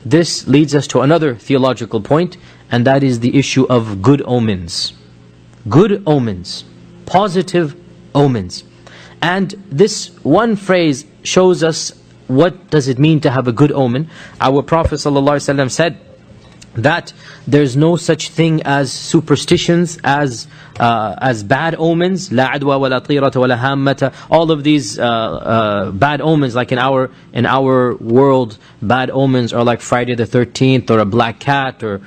this leads us to another theological point, and that is the issue of good omens. Good omens, positive omens. And this one phrase shows us what does it mean to have a good omen. Our Prophet ﷺ said that there's no such thing as superstitions, as bad omens. La adwa wa la tirata wa la hammata. All of these bad omens, like in our world, bad omens are like Friday the 13th, or a black cat, or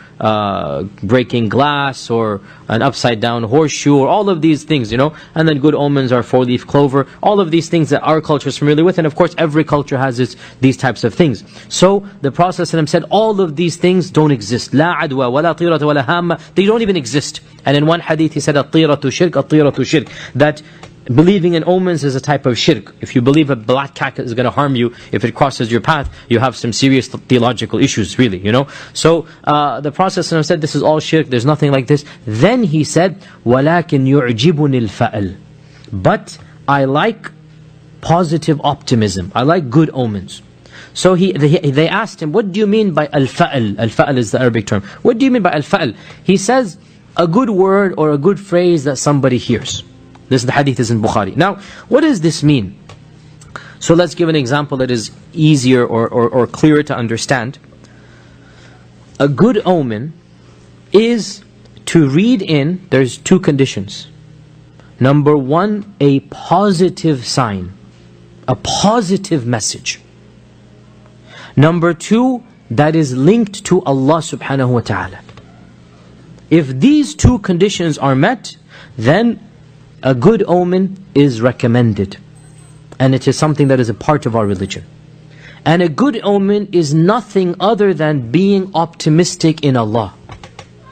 breaking glass, or an upside down horseshoe, or all of these things, And then good omens are four-leaf clover. All of these things that our culture is familiar with, and of course every culture has these types of things. So the Prophet ﷺ said all of these things don't exist. La adwa wa la tirata wa la hamma. They don't even exist. And in one hadith he said, at-tiratu shirk, at-tiratu shirk. That believing in omens is a type of shirk. If you believe a black cat is going to harm you, if it crosses your path, you have some serious theological issues, really, So the Prophet ﷺ said, this is all shirk, there's nothing like this. Then he said, وَلَكِنْ يُعْجِبُنِ الْفَأَلْ. But I like positive optimism. I like good omens. So they asked him, what do you mean by al-fa'al? Al-fa'al is the Arabic term. What do you mean by al-fa'al? He says, a good word or a good phrase that somebody hears. This the hadith is in Bukhari. Now, what does this mean? So let's give an example that is easier or clearer to understand. A good omen is to read in, there's two conditions. Number one, a positive sign, a positive message. Number two, that is linked to Allah subhanahu wa ta'ala. If these two conditions are met, then a good omen is recommended. And it is something that is a part of our religion. And a good omen is nothing other than being optimistic in Allah.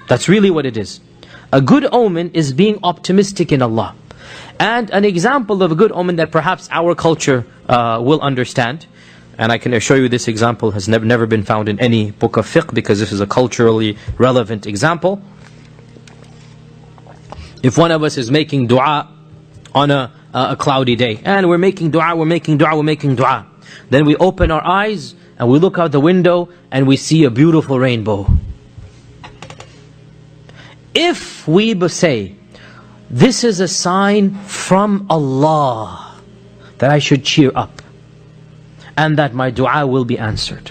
That's really what it is. A good omen is being optimistic in Allah. And an example of a good omen that perhaps our culture will understand, and I can assure you this example has never been found in any book of fiqh, because this is a culturally relevant example. If one of us is making dua on a cloudy day, and we're making dua, then we open our eyes and we look out the window and we see a beautiful rainbow. If we say, this is a sign from Allah that I should cheer up, and that my dua will be answered,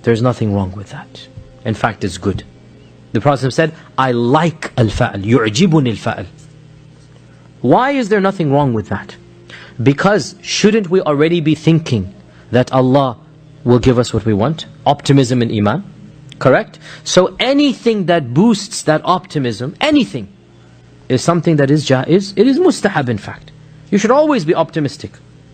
there's nothing wrong with that. In fact, it's good. The Prophet said, I like al-fa'al, yu'jibuni al-fa'al. Why is there nothing wrong with that? Because shouldn't we already be thinking that Allah will give us what we want? Optimism and iman. Correct? So anything that boosts that optimism, anything, is something that is jaiz. It is mustahab, in fact. You should always be optimistic.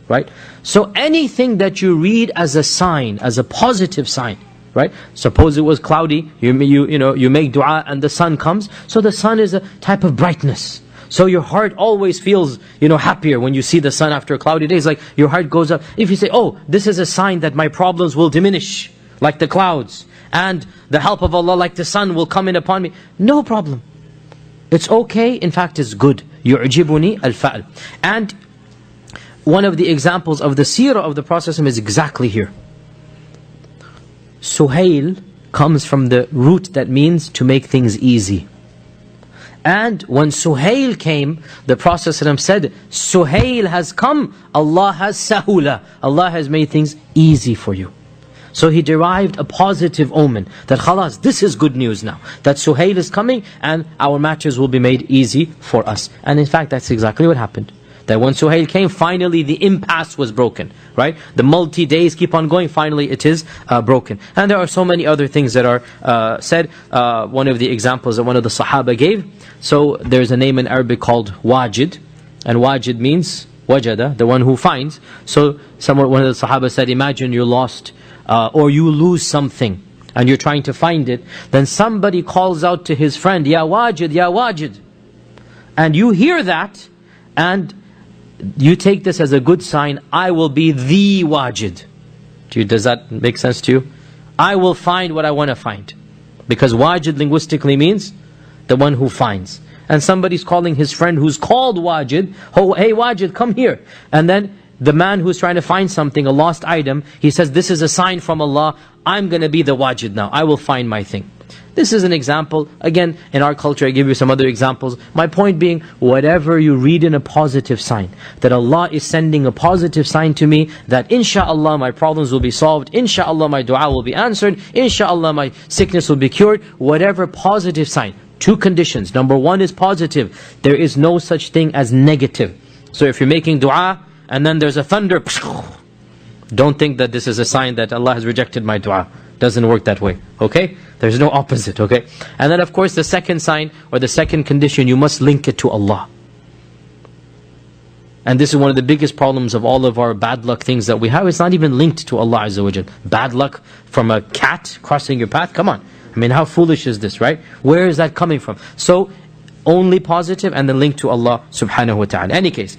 Right? So anything that you read as a sign, as a positive sign, right? Suppose it was cloudy, you make dua and the sun comes. So the sun is a type of brightness. So your heart always feels, happier when you see the sun after a cloudy day. It's like your heart goes up. If you say, oh, this is a sign that my problems will diminish, like the clouds, and the help of Allah, like the sun, will come in upon me, no problem. It's okay. In fact, it's good. يُعْجِبُنِي الْفَعْلِ. And one of the examples of the seerah of the Prophet is exactly here. Suhail comes from the root that means to make things easy. And when Suhail came, the Prophet said, Suhail has come, Allah has sahula. Allah has made things easy for you. So he derived a positive omen, that khalas, this is good news now. That Suhail is coming and our matters will be made easy for us. And in fact, that's exactly what happened. That when Suhail came, finally the impasse was broken, right? The multi-days keep on going, finally it is broken. And there are so many other things that are said. One of the examples that one of the Sahaba gave, so there's a name in Arabic called Wajid, and Wajid means wajada, the one who finds. So one of the Sahaba said, imagine you're lost, or you lose something, and you're trying to find it, then somebody calls out to his friend, Ya Wajid, Ya Wajid. And you hear that, and you take this as a good sign, I will be the wajid. Does that make sense to you? I will find what I want to find. Because wajid linguistically means the one who finds. And somebody's calling his friend who's called wajid, oh, hey wajid, come here. And then the man who's trying to find something, a lost item, he says, this is a sign from Allah, I'm going to be the wajid now, I will find my thing. This is an example. Again, in our culture, I give you some other examples. My point being, whatever you read in a positive sign, that Allah is sending a positive sign to me, that insha'Allah my problems will be solved, insha'Allah my dua will be answered, insha'Allah my sickness will be cured, whatever positive sign. Two conditions. Number one is positive. There is no such thing as negative. So if you're making dua, and then there's a thunder, don't think that this is a sign that Allah has rejected my dua. Doesn't work that way, okay? There's no opposite, okay? And then of course the second sign, or the second condition, you must link it to Allah. And this is one of the biggest problems of all of our bad luck things that we have. It's not even linked to Allah Azza wa Jal. Bad luck from a cat crossing your path, come on. I mean, how foolish is this, right? Where is that coming from? So, only positive and then linked to Allah subhanahu wa ta'ala. In any case,